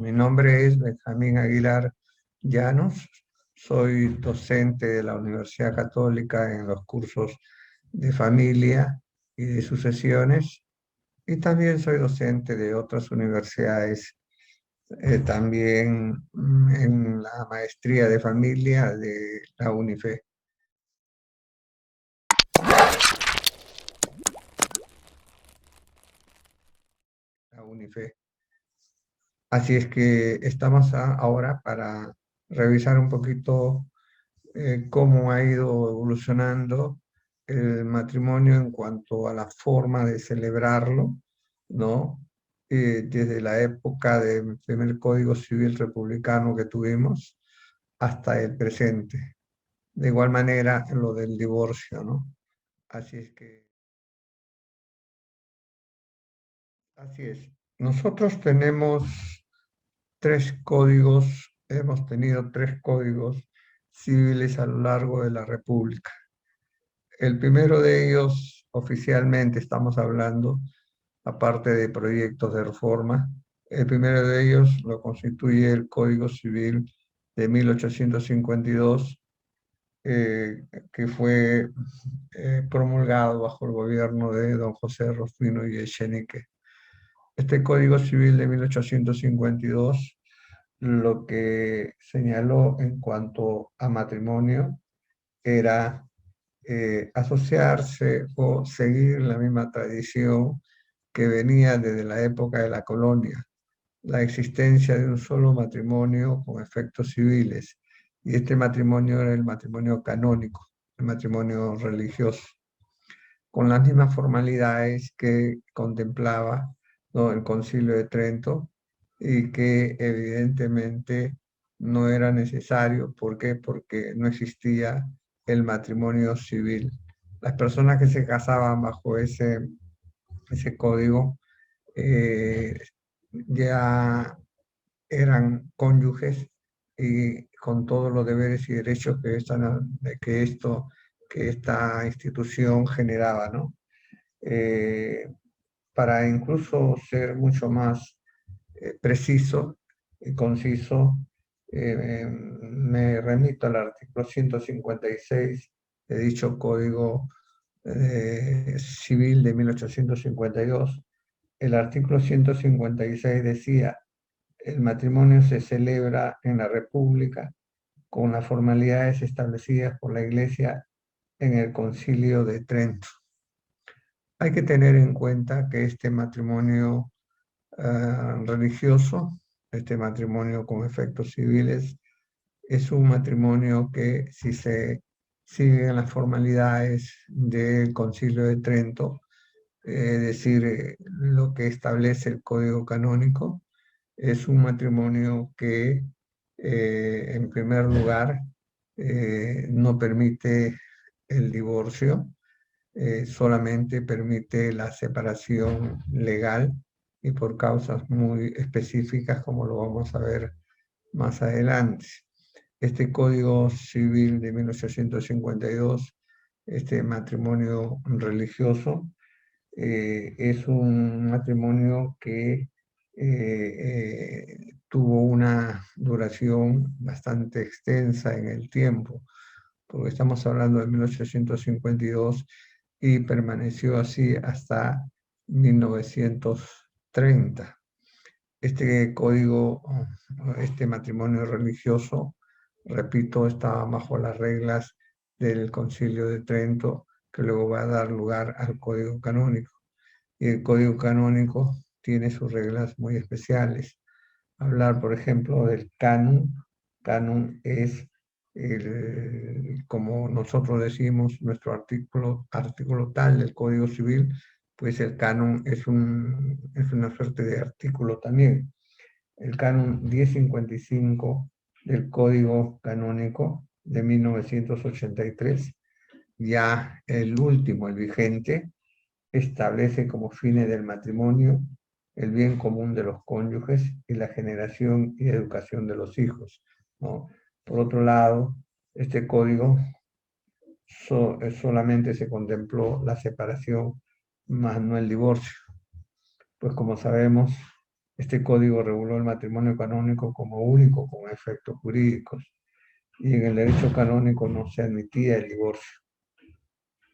Mi nombre es Benjamín Aguilar Llanos. Soy docente de la Universidad Católica en los cursos de familia y de sucesiones, y también soy docente de otras universidades, también en la maestría de familia de la UNIFE. La UNIFE. Así es que estamos ahora para revisar un poquito cómo ha ido evolucionando el matrimonio en cuanto a la forma de celebrarlo, ¿no? Desde la época del primer Código Civil republicano que tuvimos hasta el presente. De igual manera, lo del divorcio, ¿no? Así es que, así es. Nosotros tenemos tres códigos, hemos tenido tres códigos civiles a lo largo de la República. El primero de ellos, oficialmente estamos hablando, aparte de proyectos de reforma, el primero de ellos lo constituye el Código Civil de 1852, que fue promulgado bajo el gobierno de don José Rufino y Echenique. Este Código Civil de 1852 lo que señaló en cuanto a matrimonio era asociarse o seguir la misma tradición que venía desde la época de la colonia, la existencia de un solo matrimonio con efectos civiles. Y este matrimonio era el matrimonio canónico, el matrimonio religioso, con las mismas formalidades que contemplaba, ¿no?, el Concilio de Trento, y que evidentemente no era necesario. ¿Por qué? Porque no existía el matrimonio civil. Las personas que se casaban bajo ese código eh, ya eran cónyuges y con todos los deberes y derechos que esta institución generaba, ¿no? Eh, para incluso ser mucho más preciso y conciso, me remito al artículo 156 de dicho Código Civil de 1852. El artículo 156 decía: el matrimonio se celebra en la República con las formalidades establecidas por la Iglesia en el Concilio de Trento. Hay que tener en cuenta que este matrimonio religioso, este matrimonio con efectos civiles, es un matrimonio que, si se siguen las formalidades del Concilio de Trento, es decir, lo que establece el Código Canónico, es un matrimonio que, en primer lugar, no permite el divorcio, solamente permite la separación legal y por causas muy específicas, como lo vamos a ver más adelante. Este Código Civil de 1852, este matrimonio religioso, es un matrimonio que tuvo una duración bastante extensa en el tiempo, porque estamos hablando de 1852 y permaneció así hasta 1930. Este código, este matrimonio religioso, repito, estaba bajo las reglas del Concilio de Trento, que luego va a dar lugar al Código Canónico. Y el Código Canónico tiene sus reglas muy especiales. Hablar, por ejemplo, del canon. Canon es, como nosotros decimos, nuestro artículo tal del Código Civil, pues el canon es una suerte de artículo también. El canon 1055 del Código Canónico de 1983, ya el último, el vigente, establece como fines del matrimonio el bien común de los cónyuges y la generación y educación de los hijos, ¿no? Por otro lado, este código solamente se contempló la separación, más no el divorcio, pues como sabemos, Este código reguló el matrimonio canónico como único con efectos jurídicos y en el derecho canónico no se admitía el divorcio.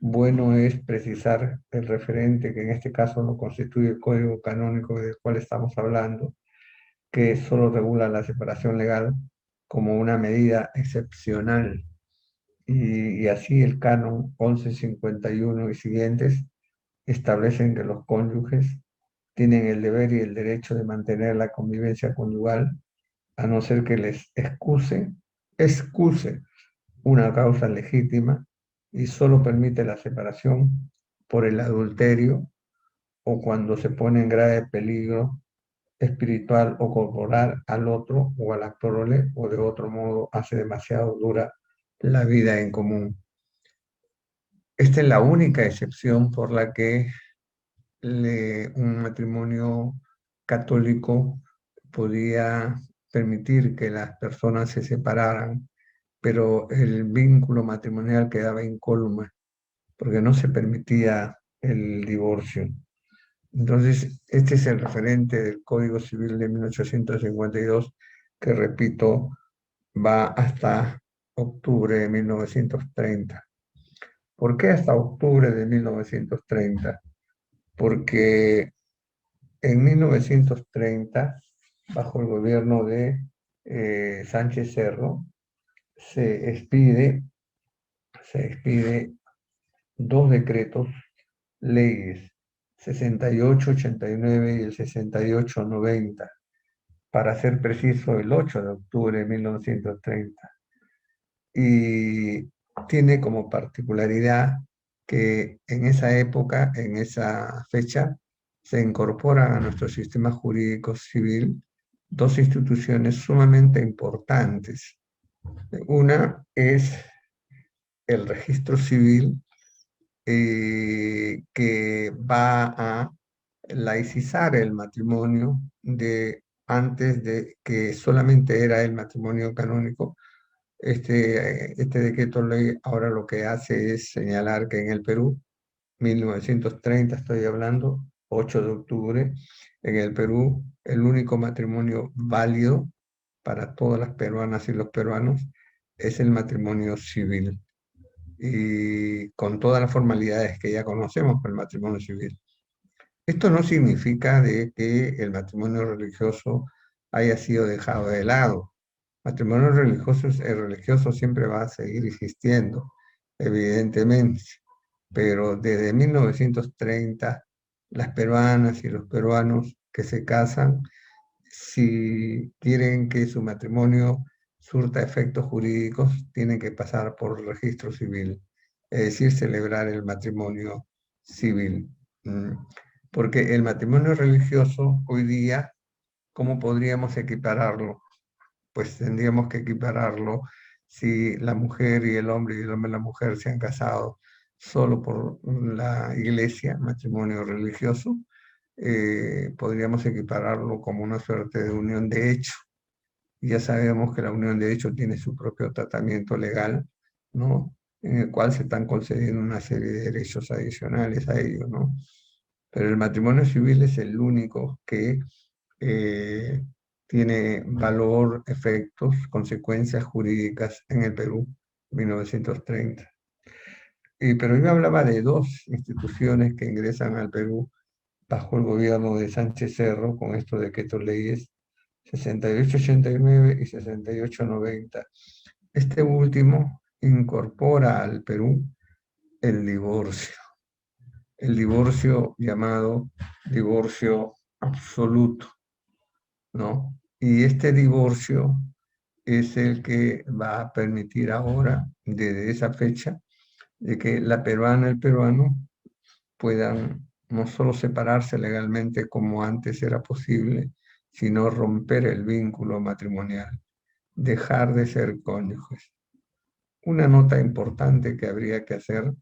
Bueno es precisar el referente, que en este caso no constituye el código canónico del cual estamos hablando, que solo regula la separación legal como una medida excepcional. Y así el canon 1151 y siguientes establecen que los cónyuges tienen el deber y el derecho de mantener la convivencia conyugal, a no ser que les excuse una causa legítima y solo permite la separación por el adulterio o cuando se pone en grave peligro espiritual o corporal al otro o al actor o de otro modo hace demasiado dura la vida en común. Esta es la única excepción por la que un matrimonio católico podía permitir que las personas se separaran, pero el vínculo matrimonial quedaba incólume porque no se permitía el divorcio. Entonces, este es el referente del Código Civil de 1852, que repito, va hasta octubre de 1930. ¿Por qué hasta octubre de 1930? Porque en 1930, bajo el gobierno de Sánchez Cerro, se expide dos decretos leyes, 6889 y el 6890, para ser preciso el 8 de octubre de 1930. Y tiene como particularidad que en esa época, en esa fecha, se incorporan a nuestro sistema jurídico civil dos instituciones sumamente importantes. Una es el registro civil, que va a laicizar el matrimonio de antes de que solamente era el matrimonio canónico. Este decreto ley ahora lo que hace es señalar que en el Perú, 1930 estoy hablando, 8 de octubre, en el Perú el único matrimonio válido para todas las peruanas y los peruanos es el matrimonio civil, y con todas las formalidades que ya conocemos por el matrimonio civil. Esto no significa de que el matrimonio religioso haya sido dejado de lado. Matrimonio religioso, el religioso siempre va a seguir existiendo, evidentemente, pero desde 1930 las peruanas y los peruanos que se casan, si quieren que su matrimonio surta efectos jurídicos, tienen que pasar por el registro civil, es decir, celebrar el matrimonio civil. Porque el matrimonio religioso hoy día, ¿cómo podríamos equipararlo? Pues tendríamos que equipararlo si la mujer y el hombre y la mujer se han casado solo por la iglesia, matrimonio religioso, podríamos equipararlo como una suerte de unión de hecho. Y ya sabemos que la unión de hecho tiene su propio tratamiento legal, ¿no? En el cual se están concediendo una serie de derechos adicionales a ello, ¿no? Pero el matrimonio civil es el único que eh, tiene valor, efectos, consecuencias jurídicas en el Perú, 1930. Pero yo hablaba de dos instituciones que ingresan al Perú bajo el gobierno de Sánchez Cerro con estos decretos leyes 6889 y 6890. Este último incorpora al Perú el divorcio llamado divorcio absoluto, ¿no? Y este divorcio es el que va a permitir ahora, desde esa fecha, de que la peruana y el peruano puedan no solo separarse legalmente como antes era posible, sino romper el vínculo matrimonial, dejar de ser cónyuges. Una nota importante que habría que hacer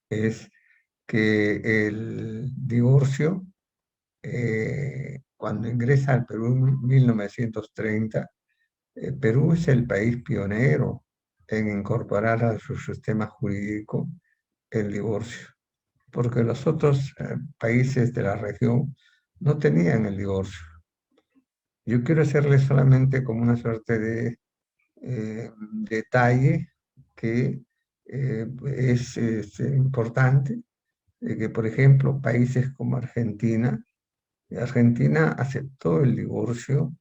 es que el divorcio, cuando ingresa al Perú en 1930, Perú es el país pionero en incorporar a su sistema jurídico el divorcio, porque los otros países de la región no tenían el divorcio. Yo quiero hacerle solamente como una suerte de detalle que es importante, de que, por ejemplo, países como Argentina, Argentina aceptó el divorcio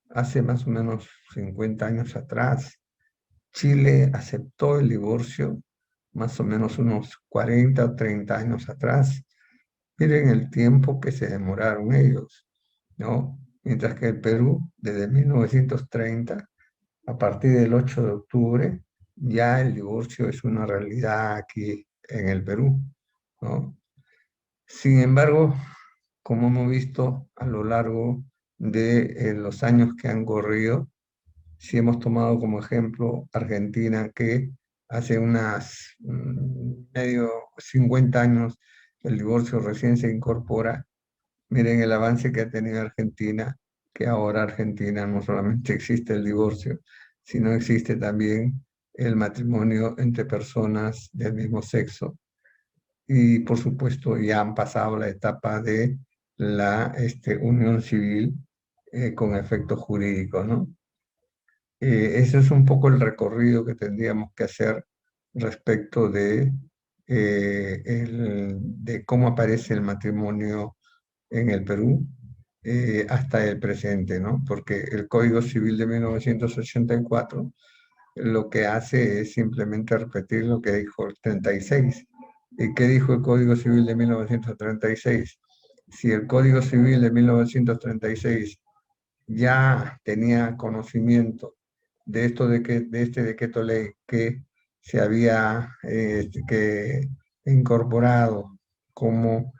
hace más o menos 50 años atrás. Chile aceptó el divorcio más o menos unos 40 o 30 años atrás. Miren el tiempo que se demoraron ellos, ¿no? Mientras que el Perú, desde 1930, a partir del 8 de octubre, ya el divorcio es una realidad aquí en el Perú, ¿no? Sin embargo, como hemos visto a lo largo de los años que han corrido, si hemos tomado como ejemplo Argentina, que hace unas medio 50 años el divorcio recién se incorpora. Miren el avance que ha tenido Argentina, que ahora Argentina no solamente existe el divorcio, sino existe también el matrimonio entre personas del mismo sexo. Y por supuesto ya han pasado la etapa de la unión civil con efectos jurídicos, ¿no? Ese es un poco el recorrido que tendríamos que hacer respecto de cómo aparece el matrimonio en el Perú hasta el presente, ¿no? Porque el Código Civil de 1984 lo que hace es simplemente repetir lo que dijo el 36. ¿Y qué dijo el Código Civil de 1936? Si el Código Civil de 1936 ya tenía conocimiento de esto de este decreto ley que se había que incorporado como,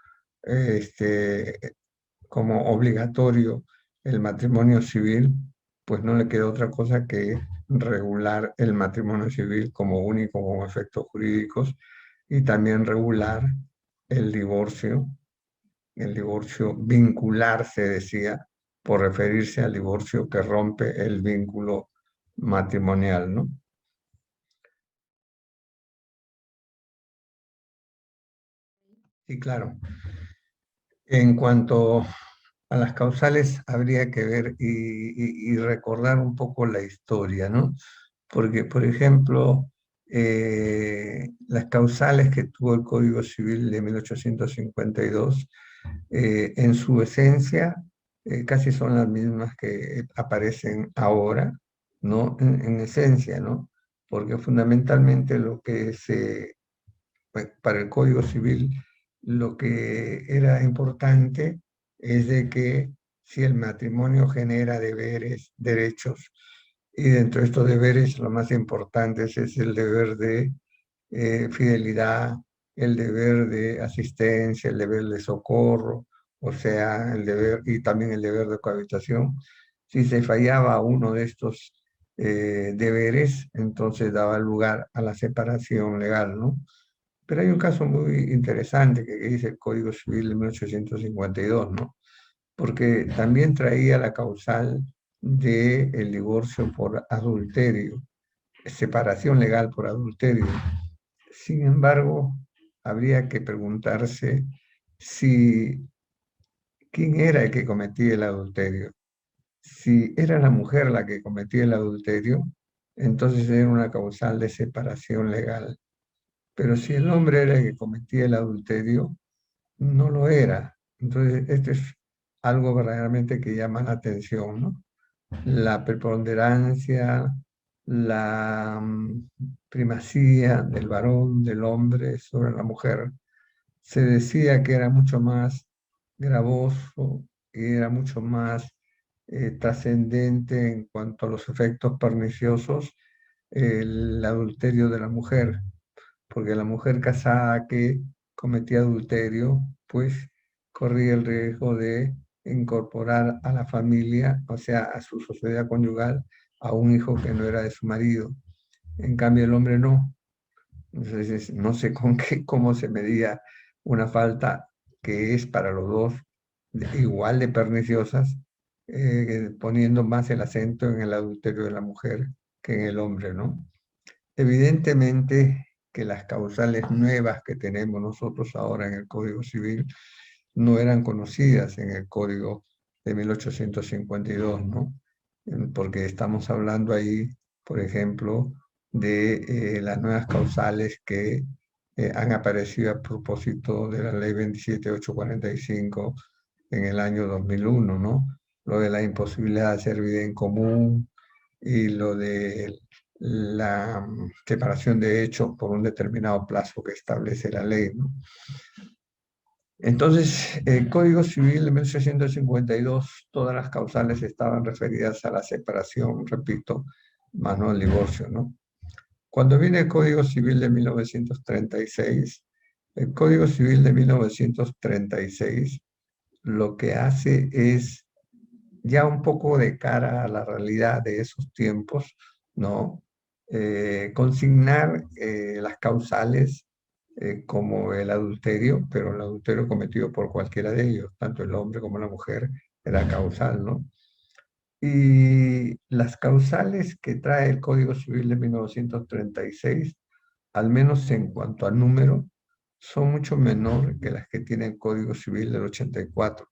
como obligatorio el matrimonio civil, pues no le quedó otra cosa que regular el matrimonio civil como único con efectos jurídicos y también regular el divorcio vincular, se decía, por referirse al divorcio que rompe el vínculo matrimonial, ¿no? Y claro, en cuanto a las causales, habría que ver y recordar un poco la historia, ¿no? Porque, por ejemplo, las causales que tuvo el Código Civil de 1852 en su esencia casi son las mismas que aparecen ahora, ¿no? En esencia, ¿no? Porque fundamentalmente lo que para el Código Civil, lo que era importante es de que si el matrimonio genera deberes, derechos, y dentro de estos deberes lo más importante es el deber de fidelidad, el deber de asistencia, el deber de socorro, o sea, el deber y también el deber de cohabitación. Si se fallaba uno de estos deberes, entonces daba lugar a la separación legal, ¿no? Pero hay un caso muy interesante que dice el Código Civil de 1852, ¿no? Porque también traía la causal del divorcio por adulterio, separación legal por adulterio. Sin embargo, habría que preguntarse si quién era el que cometía el adulterio. Si era la mujer la que cometía el adulterio, entonces era una causal de separación legal. Pero si el hombre era el que cometía el adulterio, no lo era. Entonces, esto es algo verdaderamente que llama la atención, ¿no? La preponderancia, la primacía del varón, del hombre sobre la mujer. Se decía que era mucho más gravoso y era mucho más trascendente en cuanto a los efectos perniciosos el adulterio de la mujer, porque la mujer casada que cometía adulterio, pues corría el riesgo de incorporar a la familia, o sea, a su sociedad conyugal, a un hijo que no era de su marido. En cambio, el hombre no. Entonces, no sé con qué, cómo se medía una falta que es para los dos igual de perniciosas, poniendo más el acento en el adulterio de la mujer que en el hombre, ¿no? Evidentemente que las causales nuevas que tenemos nosotros ahora en el Código Civil no eran conocidas en el Código de 1852, ¿no? Porque estamos hablando ahí, por ejemplo, de las nuevas causales que han aparecido a propósito de la ley 27845 en el año 2001, ¿no? Lo de la imposibilidad de hacer vida en común y lo de la separación de hechos por un determinado plazo que establece la ley, ¿no? Entonces, el Código Civil de 1652, todas las causales estaban referidas a la separación, repito, más no al divorcio, ¿no? Cuando viene el Código Civil de 1936, el Código Civil de 1936 lo que hace es, ya un poco de cara a la realidad de esos tiempos, ¿no? Consignar las causales como el adulterio, pero el adulterio cometido por cualquiera de ellos, tanto el hombre como la mujer, era causal, ¿no? Y las causales que trae el Código Civil de 1936, al menos en cuanto a número, son mucho menor que las que tiene el Código Civil del 84.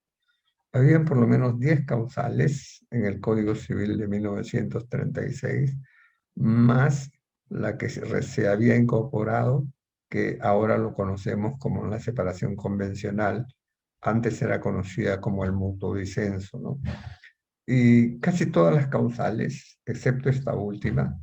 Habían por lo menos 10 causales en el Código Civil de 1936, más la que se había incorporado, que ahora lo conocemos como la separación convencional, antes era conocida como el mutuo disenso, ¿no? Y casi todas las causales, excepto esta última,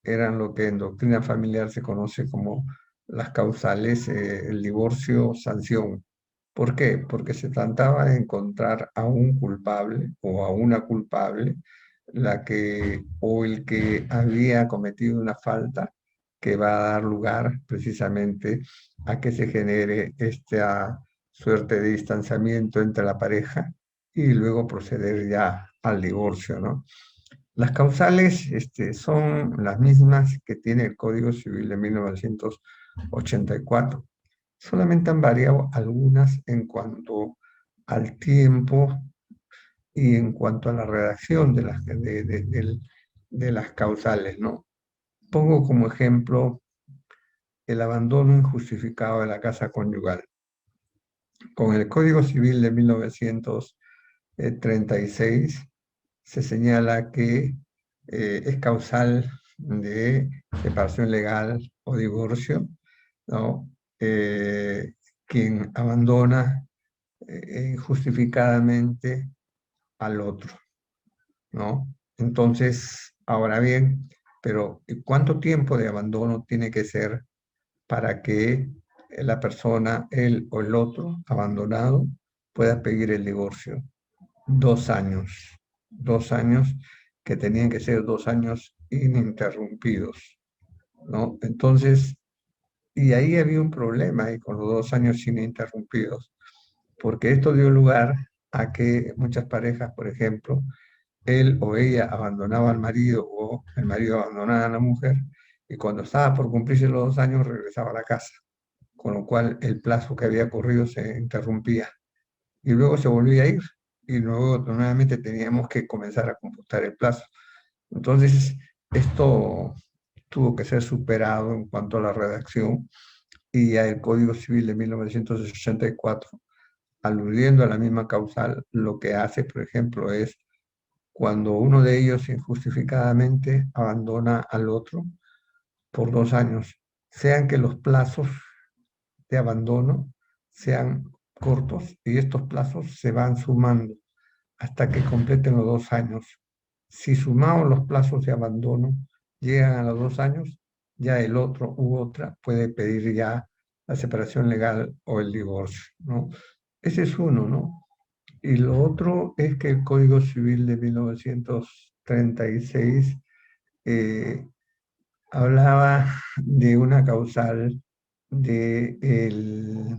eran lo que en doctrina familiar se conoce como las causales, el divorcio sanción. ¿Por qué? Porque se trataba de encontrar a un culpable o a una culpable, la que o el que había cometido una falta que va a dar lugar precisamente a que se genere esta suerte de distanciamiento entre la pareja y luego proceder ya al divorcio, ¿no? Las causales son las mismas que tiene el Código Civil de 1984. Solamente han variado algunas en cuanto al tiempo y en cuanto a la redacción de las causales, ¿no? Pongo como ejemplo el abandono injustificado de la casa conyugal. Con el Código Civil de 1936 se señala que es causal de separación legal o divorcio, ¿no? Quien abandona injustificadamente al otro, ¿no? Entonces, ahora bien, pero ¿cuánto tiempo de abandono tiene que ser para que la persona, él o el otro abandonado, pueda pedir el divorcio? 2 años, 2 años que tenían que ser 2 años ininterrumpidos, ¿no? Entonces, y ahí había un problema ahí con los 2 años ininterrumpidos, porque esto dio lugar a que muchas parejas, por ejemplo, él o ella abandonaba al marido o el marido abandonaba a la mujer y cuando estaba por cumplirse los 2 años regresaba a la casa, con lo cual el plazo que había corrido se interrumpía y luego se volvía a ir y luego nuevamente teníamos que comenzar a computar el plazo. Entonces, esto tuvo que ser superado en cuanto a la redacción y ya el Código Civil de 1984, aludiendo a la misma causal, lo que hace, por ejemplo, es cuando uno de ellos injustificadamente abandona al otro por 2 años, sean que los plazos de abandono sean cortos y estos plazos se van sumando hasta que completen los 2 años. Si sumamos los plazos de abandono llegan a los 2 años, ya el otro u otra puede pedir ya la separación legal o el divorcio, ¿no? Ese es uno, ¿no? Y lo otro es que el Código Civil de 1936 eh, hablaba de una causal de el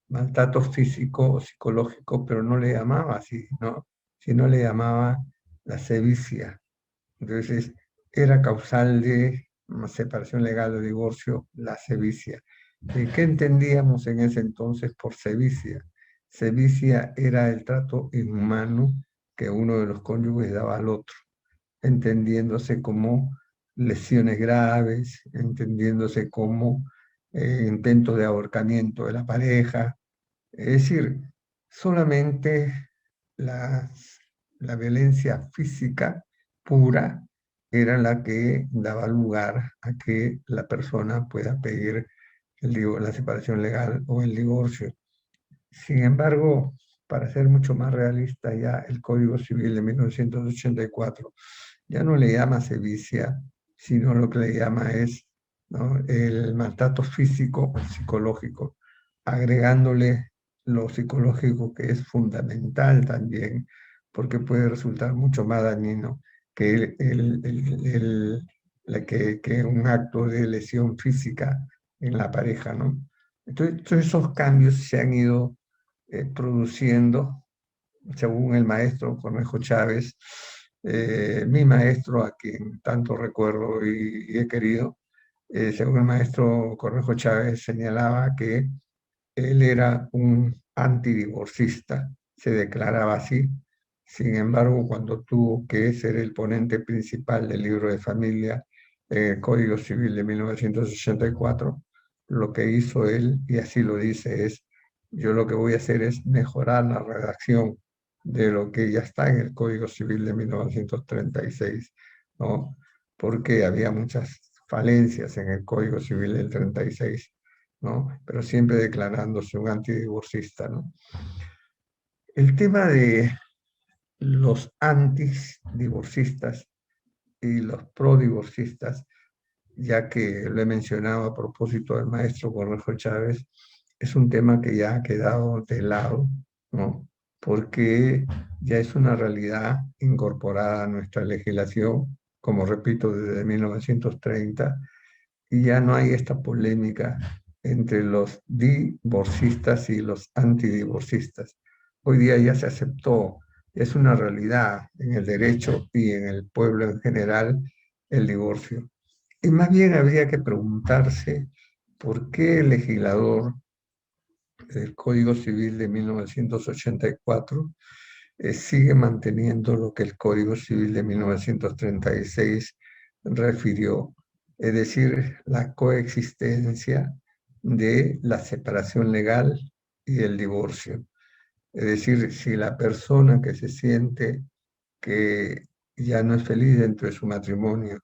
maltrato físico o psicológico, pero no le llamaba así, ¿no? Sino le llamaba la sevicia. Entonces, era causal de separación legal o divorcio la sevicia. ¿Y qué entendíamos en ese entonces por sevicia? Sevicia era el trato inhumano que uno de los cónyuges daba al otro, entendiéndose como lesiones graves, entendiéndose como intentos de ahorcamiento de la pareja, es decir, solamente la, la violencia física pura era la que daba lugar a que la persona pueda pedir la separación legal o el divorcio. Sin embargo, para ser mucho más realista, ya el Código Civil de 1984 ya no le llama sevicia, sino lo que le llama es, ¿no?, el maltrato físico o psicológico, agregándole lo psicológico, que es fundamental también, porque puede resultar mucho más dañino que, que un acto de lesión física en la pareja, ¿no? Entonces, todos esos cambios se han ido produciendo, según el maestro Cornejo Chávez, mi maestro, a quien tanto recuerdo y he querido. Según el maestro Cornejo Chávez, señalaba que él era un antidivorcista, se declaraba así. Sin embargo, cuando tuvo que ser el ponente principal del libro de familia, Código Civil de 1984, lo que hizo él, y así lo dice, es: yo lo que voy a hacer es mejorar la redacción de lo que ya está en el Código Civil de 1936, ¿no? Porque había muchas falencias en el Código Civil del 36, ¿no? Pero siempre declarándose un antidivorcista, ¿no? El tema de los antidivorcistas y los prodivorcistas, ya que lo he mencionado a propósito del maestro Cornejo Chávez, es un tema que ya ha quedado de lado, ¿no? Porque ya es una realidad incorporada a nuestra legislación, como repito, desde 1930, y ya no hay esta polémica entre los divorcistas y los antidivorcistas. Hoy día ya se aceptó, es una realidad en el derecho y en el pueblo en general el divorcio. Y más bien habría que preguntarse por qué el legislador del Código Civil de 1984 sigue manteniendo lo que el Código Civil de 1936 refirió, es decir, la coexistencia de la separación legal y el divorcio. Es decir, si la persona que se siente que ya no es feliz dentro de su matrimonio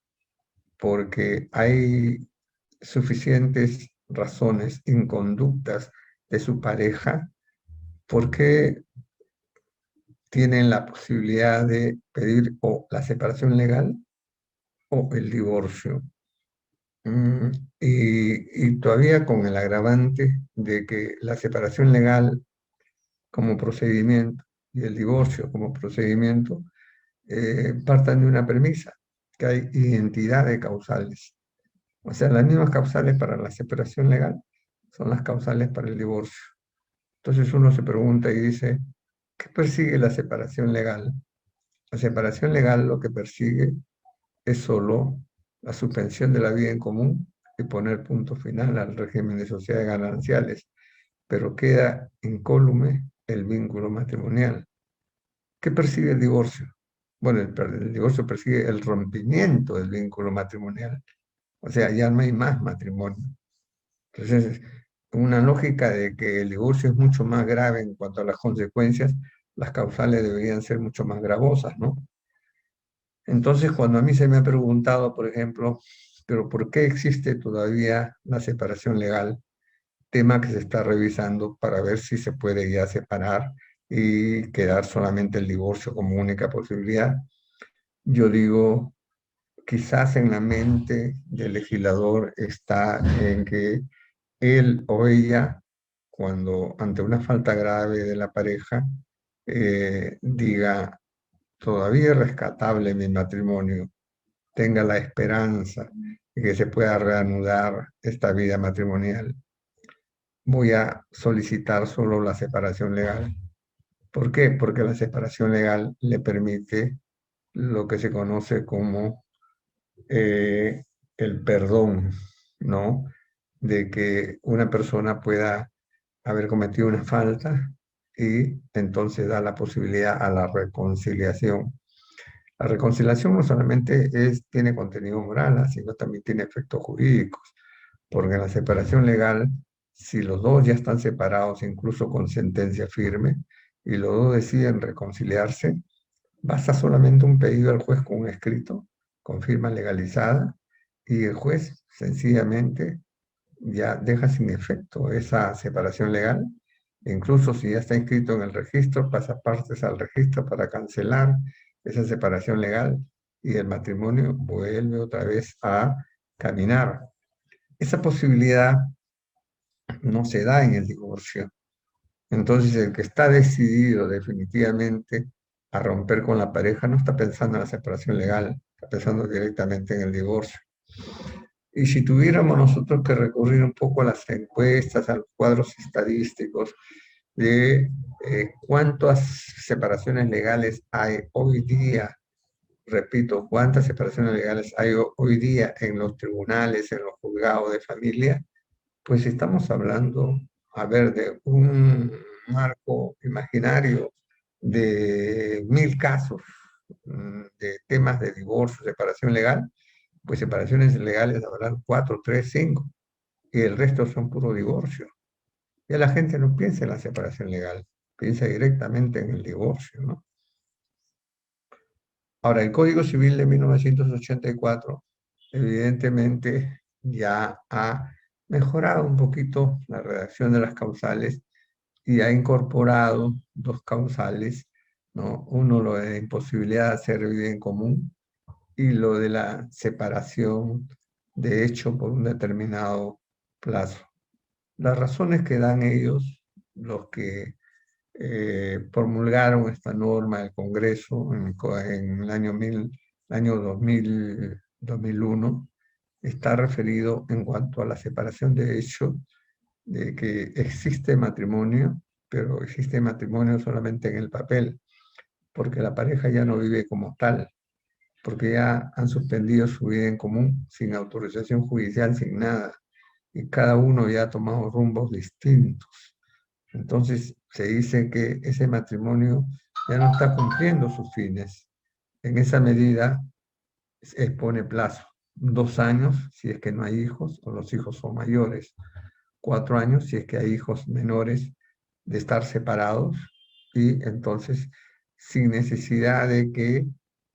porque hay suficientes razones inconductas de su pareja, ¿por qué tienen la posibilidad de pedir o la separación legal o el divorcio? Mm, y todavía con el agravante de que la separación legal como procedimiento y el divorcio como procedimiento partan de una premisa, que hay identidad de causales. O sea, las mismas causales para la separación legal son las causales para el divorcio. Entonces uno se pregunta y dice: ¿qué persigue la separación legal? La separación legal lo que persigue es solo la suspensión de la vida en común y poner punto final al régimen de sociedades gananciales, pero queda incólume el vínculo matrimonial. ¿Qué persigue el divorcio? Bueno, el divorcio persigue el rompimiento del vínculo matrimonial. O sea, ya no hay más matrimonio. Entonces, una lógica de que el divorcio es mucho más grave en cuanto a las consecuencias, las causales deberían ser mucho más gravosas, ¿no? Entonces, cuando a mí se me ha preguntado, por ejemplo, pero ¿por qué existe todavía la separación legal? Tema que se está revisando para ver si se puede ya separar y quedar solamente el divorcio como única posibilidad. Yo digo, quizás en la mente del legislador está en que él o ella, cuando ante una falta grave de la pareja, diga: todavía es rescatable mi matrimonio, tenga la esperanza de que se pueda reanudar esta vida matrimonial, voy a solicitar solo la separación legal. ¿Por qué? Porque la separación legal le permite lo que se conoce como el perdón, ¿no? De que una persona pueda haber cometido una falta y entonces da la posibilidad a la reconciliación. La reconciliación no solamente tiene contenido moral, sino también tiene efectos jurídicos, porque en la separación legal, si los dos ya están separados, incluso con sentencia firme, y los dos deciden reconciliarse, basta solamente un pedido al juez con un escrito, con firma legalizada, y el juez sencillamente ya deja sin efecto esa separación legal. Incluso si ya está inscrito en el registro, pasa partes al registro para cancelar esa separación legal y el matrimonio vuelve otra vez a caminar. Esa posibilidad no se da en el divorcio. Entonces, el que está decidido definitivamente a romper con la pareja no está pensando en la separación legal, está pensando directamente en el divorcio. Y si tuviéramos nosotros que recurrir un poco a las encuestas, a los cuadros estadísticos de cuántas separaciones legales hay hoy día, repito, cuántas separaciones legales hay hoy día en los tribunales, en los juzgados de familia, pues estamos hablando, a ver, de un marco imaginario de 1000 casos de temas de divorcio, separación legal, pues separaciones legales habrán 4, 3, 5, y el resto son puro divorcio. Ya la gente no piensa en la separación legal, piensa directamente en el divorcio, ¿no? Ahora, el Código Civil de 1984 evidentemente ya ha mejorado un poquito la redacción de las causales y ha incorporado dos causales, ¿no? Uno, lo de la imposibilidad de hacer vida en común, y lo de la separación de hecho por un determinado plazo. Las razones que dan ellos, los que promulgaron esta norma del Congreso en el año 2001, está referido en cuanto a la separación de hecho, de que existe matrimonio, pero existe matrimonio solamente en el papel, porque la pareja ya no vive como tal, porque ya han suspendido su vida en común sin autorización judicial, sin nada, y cada uno ya ha tomado rumbos distintos. Entonces se dice que ese matrimonio ya no está cumpliendo sus fines. En esa medida se expone plazo, 2 años si es que no hay hijos o los hijos son mayores, 4 años si es que hay hijos menores de estar separados, y entonces sin necesidad de que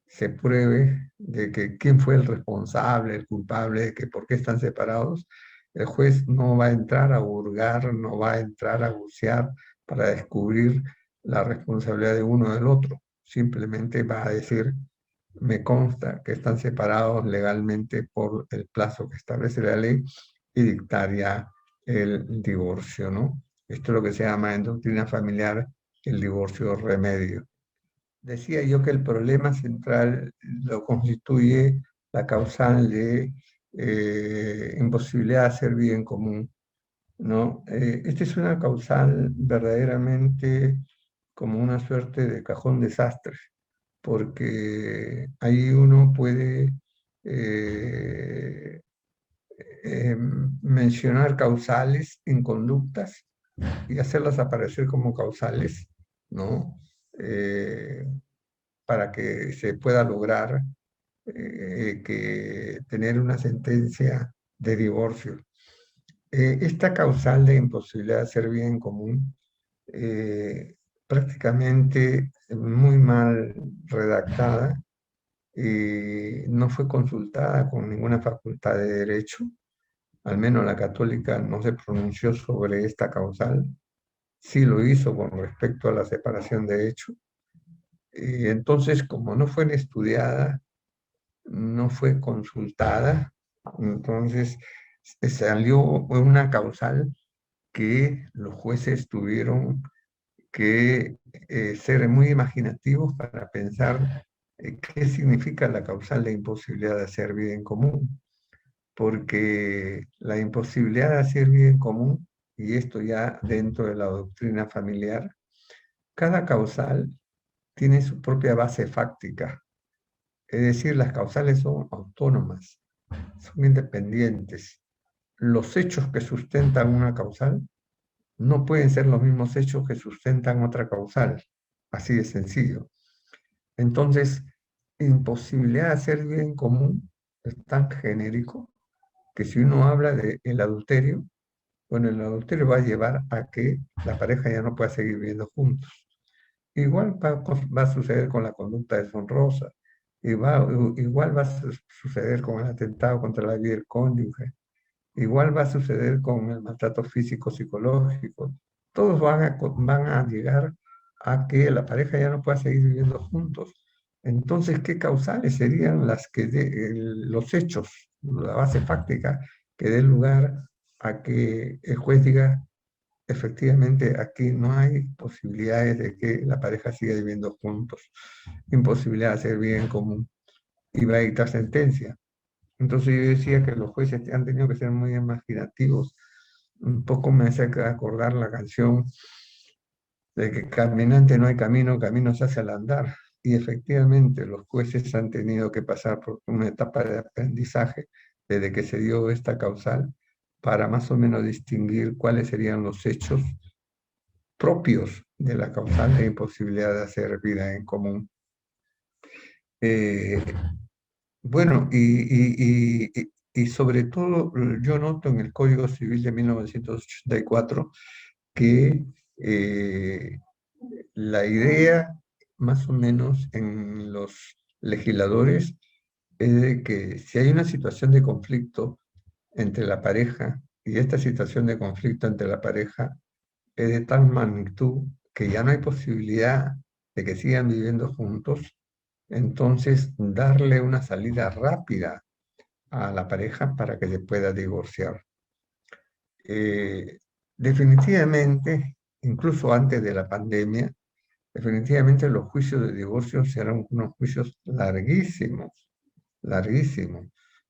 se pruebe de que quién fue el responsable, el culpable, de que por qué están separados, el juez no va a entrar a hurgar, no va a entrar a bucear para descubrir la responsabilidad de uno del otro. Simplemente va a decir, me consta que están separados legalmente por el plazo que establece la ley, y dictar ya el divorcio, ¿no? Esto es lo que se llama en doctrina familiar el divorcio remedio. Decía yo que el problema central lo constituye la causal de imposibilidad de hacer bien común, ¿no? Esta es una causal verdaderamente como una suerte de cajón desastre, porque ahí uno puede eh, mencionar causales en conductas y hacerlas aparecer como causales, ¿no? Eh, para que se pueda lograr que tener una sentencia de divorcio. Esta causal de imposibilidad de hacer bien común, prácticamente muy mal redactada, y no fue consultada con ninguna facultad de derecho, al menos la católica no se pronunció sobre esta causal, sí lo hizo con respecto a la separación de hecho. Y entonces, como no fue estudiada, no fue consultada, entonces salió una causal que los jueces tuvieron que ser muy imaginativos para pensar qué significa la causal de imposibilidad de hacer bien común, porque la imposibilidad de hacer bien común, y esto ya dentro de la doctrina familiar, cada causal tiene su propia base fáctica, es decir, las causales son autónomas, son independientes. Los hechos que sustentan una causal no pueden ser los mismos hechos que sustentan otra causal, así de sencillo. Entonces, imposibilidad de hacer bien común es tan genérico que si uno habla del adulterio, bueno, el adulterio va a llevar a que la pareja ya no pueda seguir viviendo juntos. igual va a suceder con la conducta deshonrosa, igual va a suceder con el atentado contra la vida del cónyuge, igual va a suceder con el maltrato físico, psicológico. Todos van a llegar a que la pareja ya no pueda seguir viviendo juntos. Entonces, ¿qué causales serían los hechos, la base fáctica que dé lugar a que el juez diga, efectivamente, aquí no hay posibilidades de que la pareja siga viviendo juntos, imposibilidad de hacer bien común, y va a dictar sentencia? Entonces yo decía que los jueces han tenido que ser muy imaginativos. Un poco me hace acordar la canción de que caminante no hay camino, camino se hace al andar. Y efectivamente los jueces han tenido que pasar por una etapa de aprendizaje desde que se dio esta causal para más o menos distinguir cuáles serían los hechos propios de la causal de imposibilidad de hacer vida en común. Eh, Bueno, y sobre todo yo noto en el Código Civil de 1984 que la idea más o menos en los legisladores es de que si hay una situación de conflicto entre la pareja y esta situación de conflicto entre la pareja es de tal magnitud que ya no hay posibilidad de que sigan viviendo juntos, entonces darle una salida rápida a la pareja para que se pueda divorciar. Eh, definitivamente, incluso antes de la pandemia, definitivamente los juicios de divorcio eran unos juicios larguísimos, larguísimos,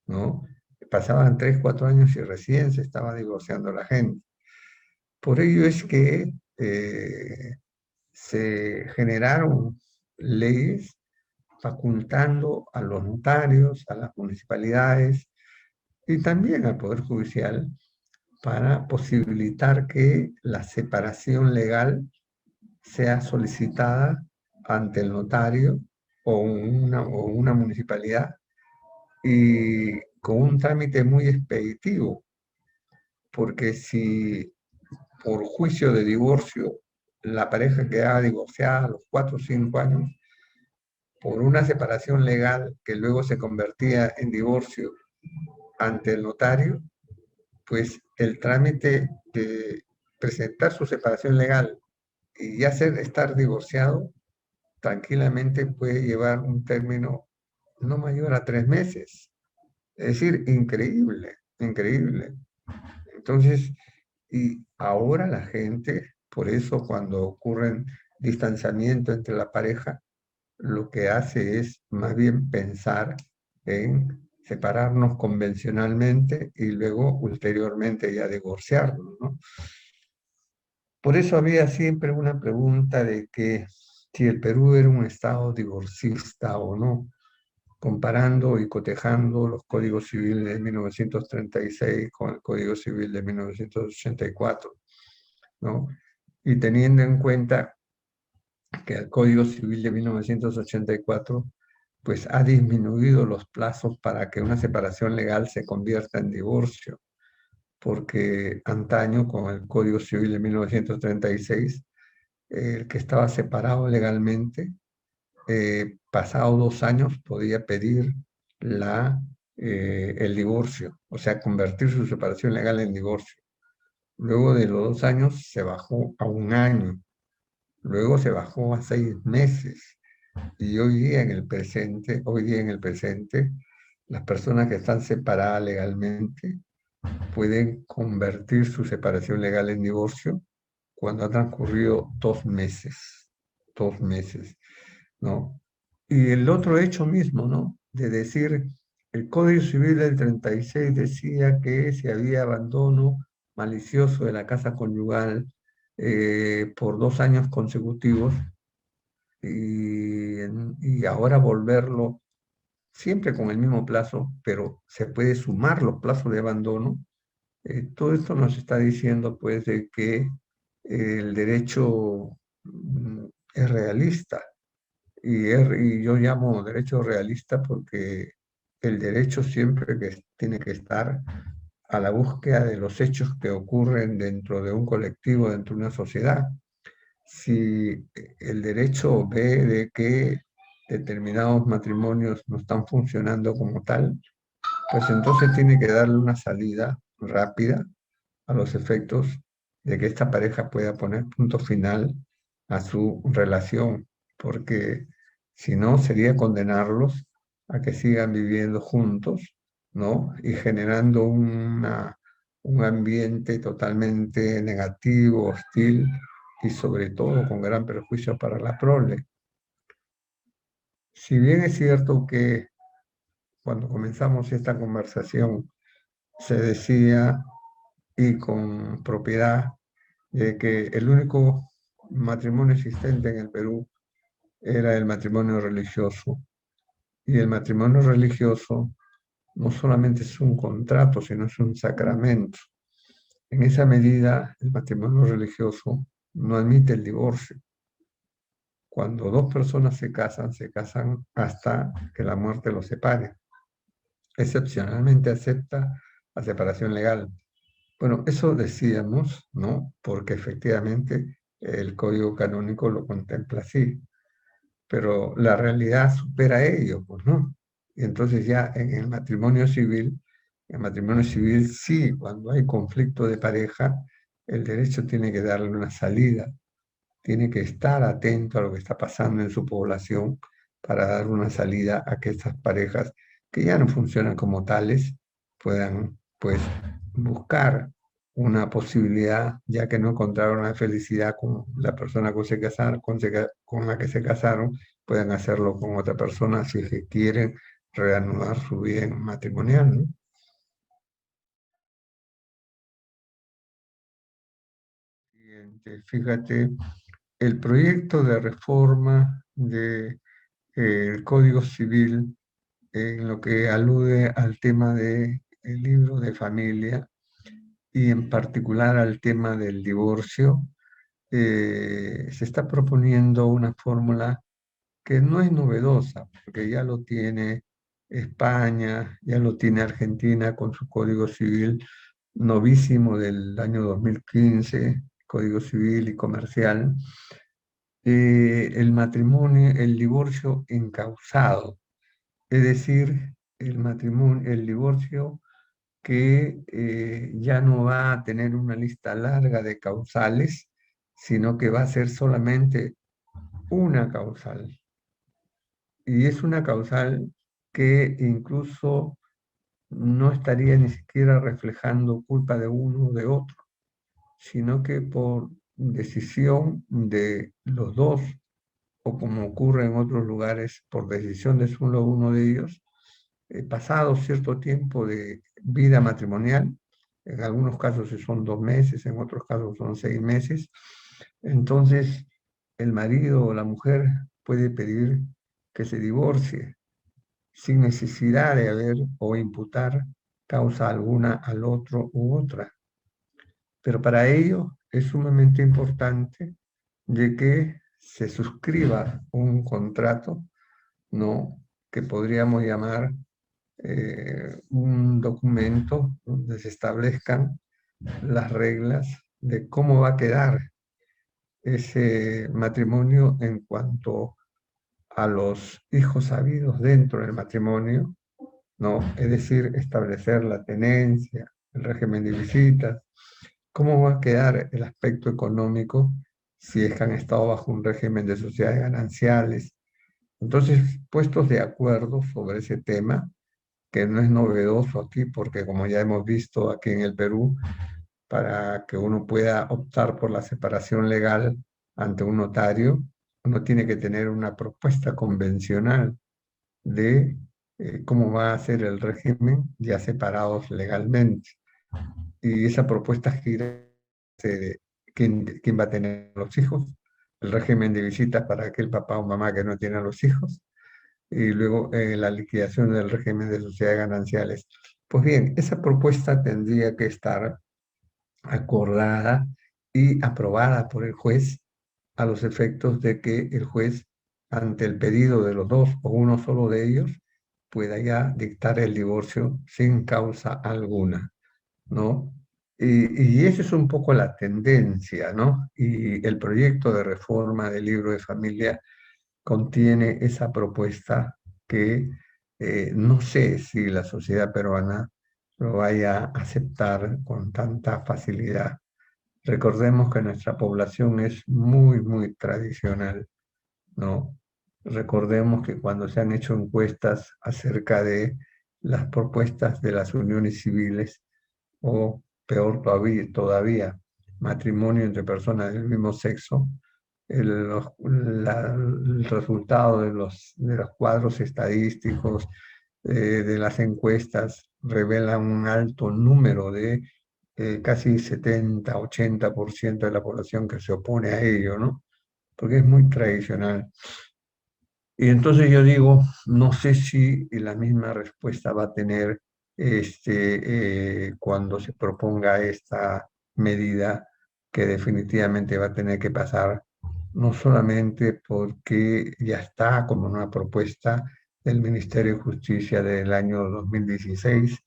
¿no? Pasaban 3, 4 años y recién se estaba divorciando la gente. Por ello es que se generaron leyes facultando a los notarios, a las municipalidades y también al Poder Judicial para posibilitar que la separación legal sea solicitada ante el notario o una municipalidad y con un trámite muy expeditivo, porque si por juicio de divorcio la pareja quedaba divorciada a los 4 o 5 años, por una separación legal que luego se convertía en divorcio ante el notario, pues el trámite de presentar su separación legal y ya estar divorciado tranquilamente puede llevar un término no mayor a 3 meses. Es decir, increíble, increíble. Entonces, y ahora la gente, por eso cuando ocurren distanciamiento entre la pareja, lo que hace es más bien pensar en separarnos convencionalmente y luego ulteriormente ya divorciarnos, ¿no? Por eso había siempre una pregunta de que si el Perú era un estado divorcista o no, comparando y cotejando los códigos civiles de 1936 con el Código Civil de 1984, ¿no? Y teniendo en cuenta que el Código Civil de 1984 pues ha disminuido los plazos para que una separación legal se convierta en divorcio, porque antaño con el Código Civil de 1936, el que estaba separado legalmente, pasado 2 años podía pedir el divorcio, o sea, convertir su separación legal en divorcio. Luego de los 2 años se bajó a 1 año, luego se bajó a 6 meses. Y hoy día en el presente, las personas que están separadas legalmente pueden convertir su separación legal en divorcio cuando han transcurrido 2 meses, 2 meses, ¿no? Y el otro hecho mismo, ¿no? De decir, el Código Civil del 36 decía que si había abandono malicioso de la casa conyugal por 2 años consecutivos, y ahora volverlo siempre con el mismo plazo, pero se puede sumar los plazos de abandono. Todo esto nos está diciendo pues de que el derecho es realista y yo llamo derecho realista porque el derecho siempre tiene que estar a la búsqueda de los hechos que ocurren dentro de un colectivo, dentro de una sociedad. Si el derecho ve de que determinados matrimonios no están funcionando como tal, pues entonces tiene que darle una salida rápida a los efectos de que esta pareja pueda poner punto final a su relación, porque si no sería condenarlos a que sigan viviendo juntos, ¿no? Y generando un ambiente totalmente negativo, hostil y sobre todo con gran perjuicio para la prole. Si bien es cierto que cuando comenzamos esta conversación se decía y con propiedad de que el único matrimonio existente en el Perú era el matrimonio religioso. Y el matrimonio religioso no solamente es un contrato, sino es un sacramento. En esa medida, el matrimonio religioso no admite el divorcio. Cuando dos personas se casan hasta que la muerte los separe. Excepcionalmente acepta la separación legal. Bueno, eso decíamos, ¿no? Porque efectivamente el Código Canónico lo contempla así, pero la realidad supera ello, pues, ¿no? Y entonces ya en el matrimonio civil sí, cuando hay conflicto de pareja, el derecho tiene que darle una salida, tiene que estar atento a lo que está pasando en su población para dar una salida a que estas parejas que ya no funcionan como tales puedan pues buscar una posibilidad, ya que no encontraron la felicidad con la persona con la que se casaron, puedan hacerlo con otra persona si es que quieren reanudar su vida matrimonial, ¿no? Fíjate, el proyecto de reforma del Código Civil en lo que alude al tema del libro de familia y en particular al tema del divorcio, se está proponiendo una fórmula que no es novedosa, porque ya lo tiene España, ya lo tiene Argentina con su Código Civil novísimo del año 2015, Código Civil y Comercial, el matrimonio, el divorcio encausado, es decir, el divorcio que ya no va a tener una lista larga de causales, sino que va a ser solamente una causal. Y es una causal que incluso no estaría ni siquiera reflejando culpa de uno o de otro, sino que por decisión de los dos, o como ocurre en otros lugares, por decisión de solo uno de ellos, pasado cierto tiempo de vida matrimonial, en algunos casos son 2 meses, en otros casos son 6 meses, entonces el marido o la mujer puede pedir que se divorcie sin necesidad de haber o imputar causa alguna al otro u otra. Pero para ello es sumamente importante de que se suscriba un contrato, ¿no? Que podríamos llamar un documento donde se establezcan las reglas de cómo va a quedar ese matrimonio en cuanto a los hijos habidos dentro del matrimonio, ¿no? Es decir, establecer la tenencia, el régimen de visitas, cómo va a quedar el aspecto económico si es que han estado bajo un régimen de sociedades gananciales. Entonces, puestos de acuerdo sobre ese tema, que no es novedoso aquí, porque como ya hemos visto aquí en el Perú, para que uno pueda optar por la separación legal ante un notario, uno tiene que tener una propuesta convencional de cómo va a ser el régimen ya separados legalmente. Y esa propuesta gira de quién va a tener los hijos, el régimen de visitas para aquel papá o mamá que no tiene a los hijos, y luego la liquidación del régimen de sociedades gananciales. Pues bien, esa propuesta tendría que estar acordada y aprobada por el juez a los efectos de que el juez, ante el pedido de los dos o uno solo de ellos, pueda ya dictar el divorcio sin causa alguna, ¿no? Y esa es un poco la tendencia, ¿no? Y el proyecto de reforma del libro de familia contiene esa propuesta que no sé si la sociedad peruana lo vaya a aceptar con tanta facilidad. Recordemos que nuestra población es muy, muy tradicional, ¿no? Recordemos que cuando se han hecho encuestas acerca de las propuestas de las uniones civiles, o peor todavía, matrimonio entre personas del mismo sexo, el resultado de los cuadros estadísticos, de las encuestas, revela un alto número de casi 70-80% de la población que se opone a ello, ¿no? Porque es muy tradicional. Y entonces yo digo, no sé si la misma respuesta va a tener cuando se proponga esta medida que definitivamente va a tener que pasar, no solamente porque ya está como una propuesta del Ministerio de Justicia del año 2016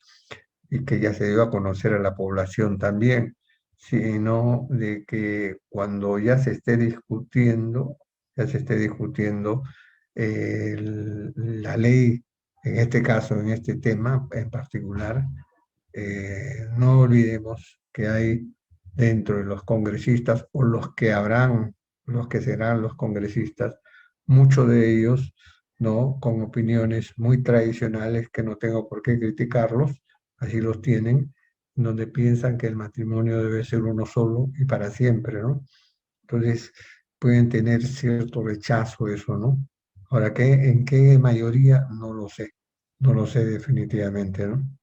y que ya se dio a conocer a la población también, sino de que cuando ya se esté discutiendo la ley, en este caso, en este tema en particular, no olvidemos que hay dentro de los congresistas o los que habrán, los que serán los congresistas, muchos de ellos, ¿no? Con opiniones muy tradicionales que no tengo por qué criticarlos, así los tienen, donde piensan que el matrimonio debe ser uno solo y para siempre, ¿no? Entonces, pueden tener cierto rechazo eso, ¿no? Ahora, ¿en qué mayoría? No lo sé, no lo sé definitivamente, ¿no?